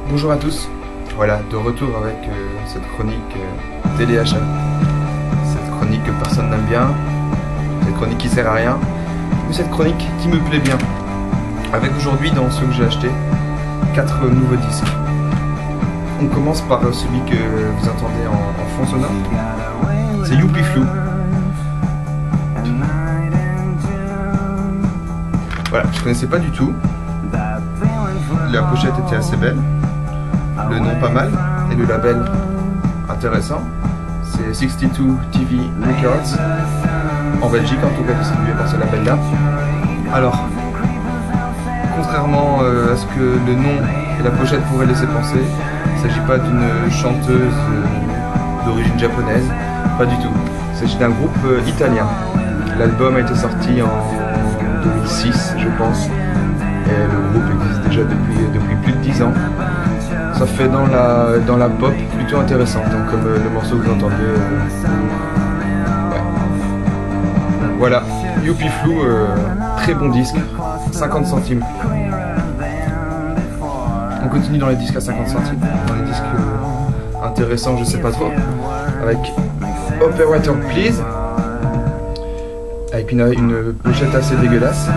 Bonjour à tous, voilà, de retour avec cette chronique téléachat. Cette chronique que personne n'aime bien, cette chronique qui sert à rien, mais cette chronique qui me plaît bien. Avec aujourd'hui, dans ce que j'ai acheté, 4 nouveaux disques. On commence par celui que vous entendez en fond sonore, c'est Youpi Flou. Voilà, je connaissais pas du tout. La pochette était assez belle, le nom pas mal, et le label intéressant. C'est 62 TV Records, en Belgique en tout cas, distribué par ce label-là. Alors, contrairement à ce que le nom et la pochette pourraient laisser penser, il ne s'agit pas d'une chanteuse d'origine japonaise, pas du tout. Il s'agit d'un groupe italien. L'album a été sorti en 2006, je pense. Et le groupe existe déjà depuis plus de 10 ans. Ça fait dans la pop plutôt intéressante, hein, comme le morceau que vous entendez. Ouais. Voilà, Youpi Flou, très bon disque, 50 centimes. On continue dans les disques à 50 centimes, dans les disques intéressants, je sais pas trop, avec Operator Please, avec une pochette assez dégueulasse.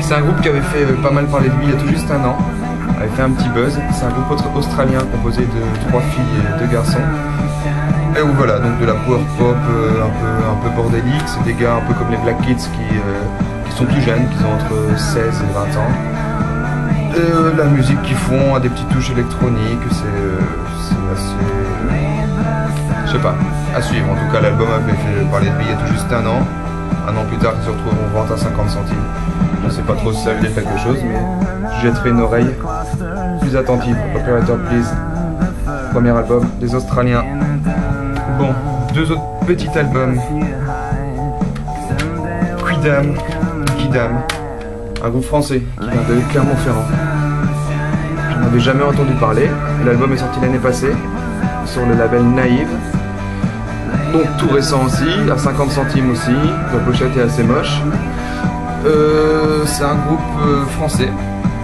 C'est un groupe qui avait fait pas mal parler de lui il y a tout juste un an, avait fait un petit buzz. C'est un groupe australien composé de 3 filles et 2 garçons. Et où voilà, donc de la power pop un peu bordélique. C'est des gars un peu comme les Black Kids qui sont tout jeunes, qui ont entre 16 et 20 ans. Et la musique qu'ils font a des petites touches électroniques, c'est assez... je sais pas, à suivre. En tout cas, l'album avait fait parler de lui il y a tout juste un an. Un an plus tard, ils se retrouvent en vente à 50 centimes. Je ne sais pas trop si ça veut dire quelque chose, mais je jetterai une oreille plus attentive. Operator Please, premier album des Australiens. Bon, 2 autres petits albums. Quidam, un groupe français qui vient de Clermont-Ferrand. Je n'en avais jamais entendu parler. L'album est sorti l'année passée sur le label Naïve. Donc tout récent aussi, à 50 centimes aussi. La pochette est assez moche. C'est un groupe français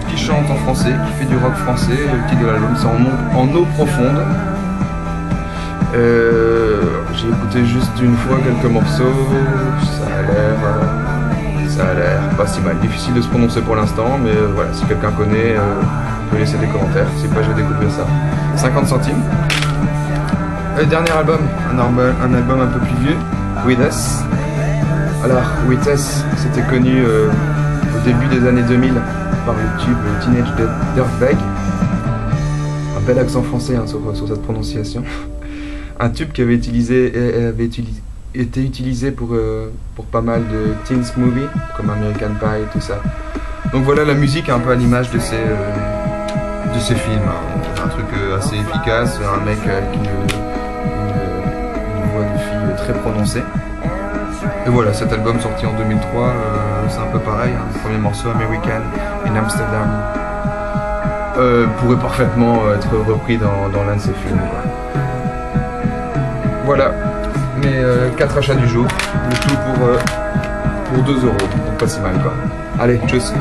qui chante en français, qui fait du rock français. Le titre de l'album c'est en eau profonde. J'ai écouté juste une fois quelques morceaux. Ça a l'air pas si mal. Difficile de se prononcer pour l'instant, mais voilà, si quelqu'un connaît, peut laisser des commentaires. Si pas, je vais découvrir ça. 50 centimes. Le dernier album, un album un peu plus vieux, With Us. Alors, With Us, c'était connu au début des années 2000 par le tube Teenage Dirtbag. Un bel accent français hein, sur cette prononciation. Un tube qui avait été utilisé pour pas mal de teens movies, comme American Pie et tout ça. Donc voilà, la musique est un peu à l'image de ces films. Hein. Un truc assez efficace, un mec avec une voix de fille très prononcée. Et voilà, cet album sorti en 2003, c'est un peu pareil. Hein. Le premier morceau, American in Amsterdam, pourrait parfaitement être repris dans l'un de ces films. Voilà, mes 4 achats du jour, le tout pour 2 €, donc pas si mal quoi. Allez, tchuss.